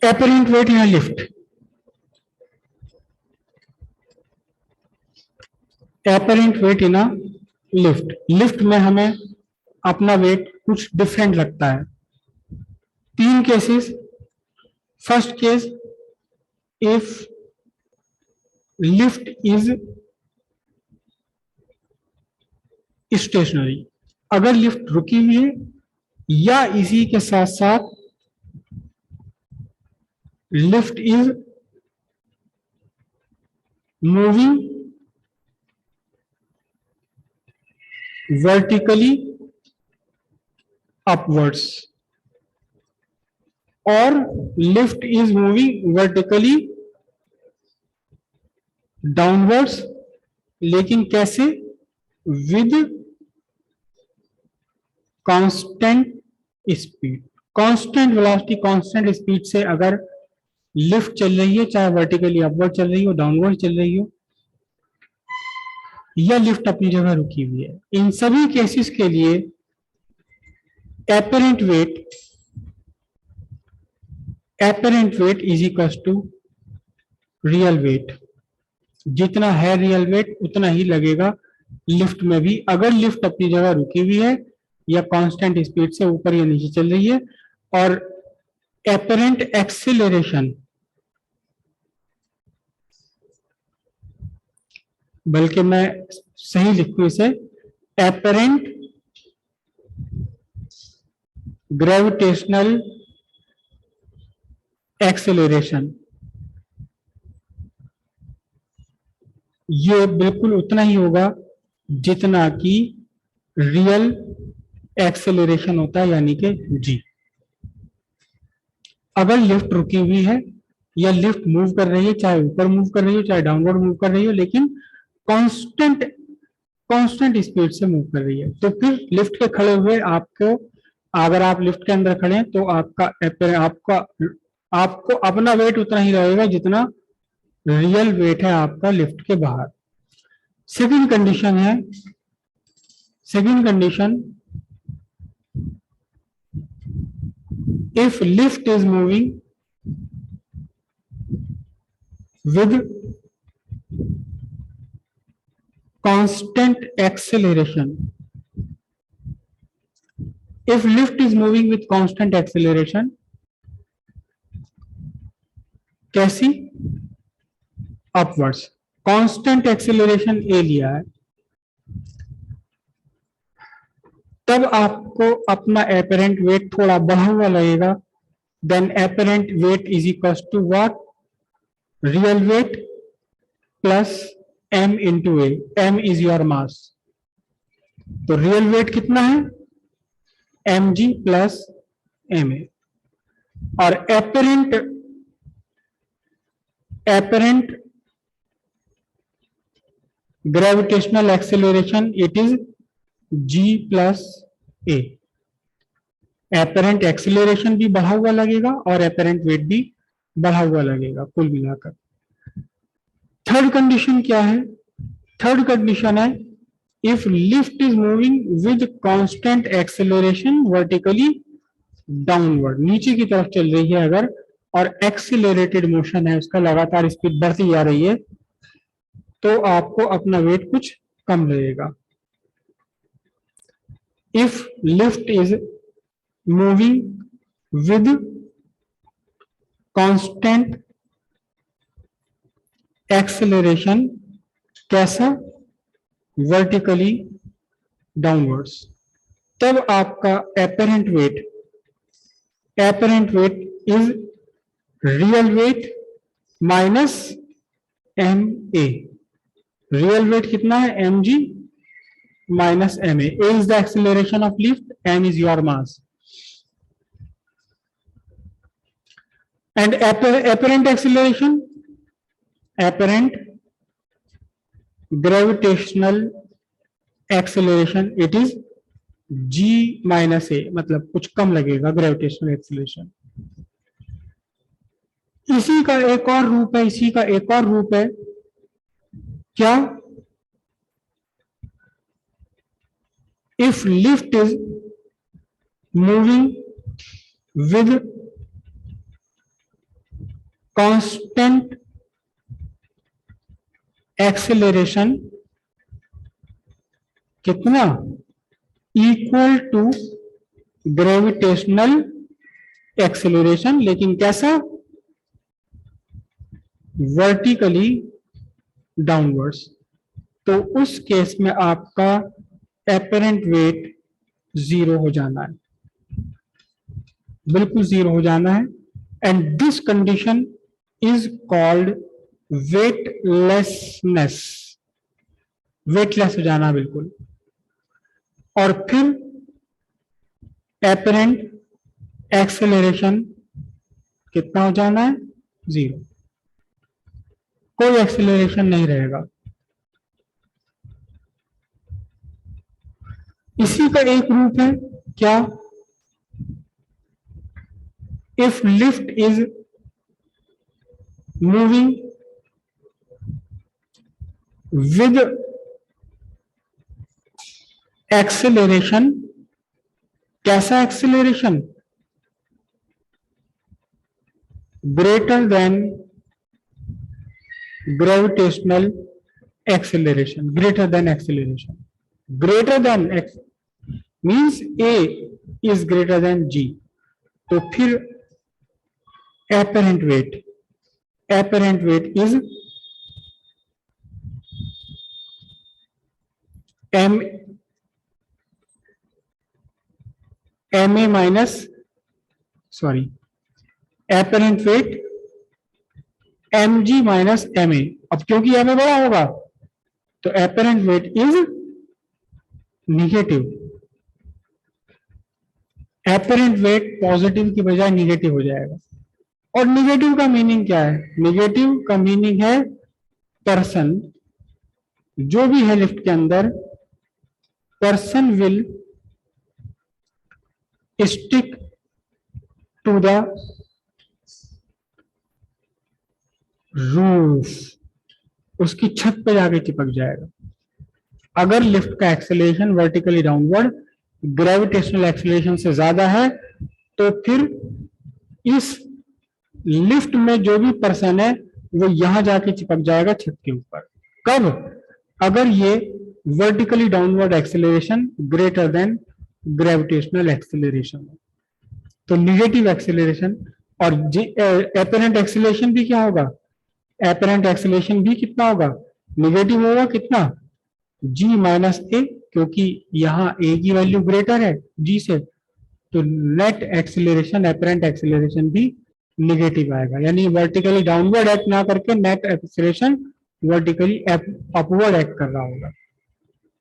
Apparent weight या lift, apparent weight in a lift, lift में हमें अपना वेट कुछ डिफरेंट लगता है। तीन cases. First case, if lift is stationary, अगर लिफ्ट रुकी हुई है या इसी के साथ साथ lift is moving vertically upwards और lift is moving vertically downwards, लेकिन कैसे? With constant speed, constant velocity, constant speed से अगर लिफ्ट चल रही है, चाहे वर्टिकली अपवर्ड चल रही हो, डाउनवर्ड चल रही हो, या लिफ्ट अपनी जगह रुकी हुई है, इन सभी केसेस के लिए apparent weight is equal to real weight. जितना है रियल वेट उतना ही लगेगा लिफ्ट में भी, अगर लिफ्ट अपनी जगह रुकी हुई है या कांस्टेंट स्पीड से ऊपर या नीचे चल रही है। और एपरेंट एक्सीलरेशन, बल्कि मैं सही लिखूं इसे, एपरेंट ग्रेविटेशनल एक्सेलरेशन, ये बिल्कुल उतना ही होगा जितना कि रियल एक्सेलरेशन होता है, यानी कि जी। अगर लिफ्ट रुकी हुई है या लिफ्ट मूव कर रही है, चाहे ऊपर मूव कर रही हो चाहे डाउनवर्ड मूव कर रही हो, लेकिन कांस्टेंट स्पीड से मूव कर रही है, तो फिर लिफ्ट के खड़े हुए आपको, अगर आप लिफ्ट के अंदर खड़े हैं तो आपको अपना वेट उतना ही रहेगा जितना रियल वेट है आपका लिफ्ट के बाहर। सेकंड कंडीशन है, second condition, if lift is moving with constant acceleration, if lift is moving with constant acceleration, कैसी? upwards, constant acceleration a लिया है, तब आपको अपना apparent weight थोड़ा बढ़ा हुआ लगेगा। then apparent weight is equals to what? real weight plus m into a, m is your mass, तो रियल वेट कितना है? mg प्लस ma, और apparent gravitational acceleration it is g plus a। Apparent acceleration भी बढ़ा हुआ लगेगा और apparent wait भी बढ़ा हुआ लगेगा कुल मिलाकर। थर्ड कंडीशन क्या है? थर्ड कंडीशन है, if lift is moving with constant acceleration vertically downward, नीचे की तरफ चल रही है अगर, और एक्सीलरेटेड मोशन है, उसका लगातार स्पीड बढ़ती जा रही है, तो आपको अपना वेट कुछ कम लगेगा। If lift is moving with constant acceleration, कैसा? वर्टिकली डाउनवर्ड्स, तब आपका apparent weight is real weight minus M A. Real weight कितना है? M G minus M A is the acceleration of lift, M is your mass, and apparent acceleration, apparent gravitational acceleration it is g minus A, मतलब कुछ कम लगेगा gravitational acceleration. इसी का एक और रूप है, इसी का एक और रूप है क्या? If lift is moving with constant acceleration कितना, इक्वल टू ग्रेविटेशनल एक्सेलरेशन, लेकिन कैसा, वर्टिकली डाउनवर्ड्स। तो उस केस में आपका एपरेंट वेट जीरो हो जाना है, बिल्कुल जीरो हो जाना है। And this condition is called weightlessness, weightless हो जाना बिल्कुल। और फिर एपरेंट एक्सेलरेशन कितना हो जाना है, जीरो, कोई एक्सेलरेशन नहीं रहेगा। इसी का एक रूप है क्या, if lift is moving with acceleration, कैसा acceleration, greater than gravitational acceleration, greater than acceleration, greater than X means A is greater than G. तो फिर apparent weight is M A minus, sorry, apparent weight M G minus M A. अब क्योंकि M A बड़ा होगा तो apparent weight is negative, apparent weight positive की बजाय negative हो जाएगा। और निगेटिव का मीनिंग क्या है, निगेटिव का मीनिंग है पर्सन, जो भी है लिफ्ट के अंदर, person will stick to the roof, उसकी छत पे जाके चिपक जाएगा। अगर लिफ्ट का acceleration vertically downward gravitational acceleration से ज्यादा है तो फिर इस लिफ्ट में जो भी पर्सन है वो यहां जाके चिपक जाएगा छत के ऊपर। कब, अगर ये vertically downward acceleration greater than gravitational acceleration. तो निगेटिव एक्सेलरेशन और एपरेंट एक्सेलरेशन भी क्या होगा, एपरेंट एक्सेलरेशन भी कितना होगा, निगेटिव होगा, कितना, जी माइनस ए, क्योंकि यहाँ ए की वैल्यू ग्रेटर है जी से, तो नेट एक्सेलरेशन, एपरेंट एक्सेलरेशन भी निगेटिव आएगा। यानी वर्टिकली डाउनवर्ड एक्ट ना करके net acceleration vertically upward act कर रहा होगा।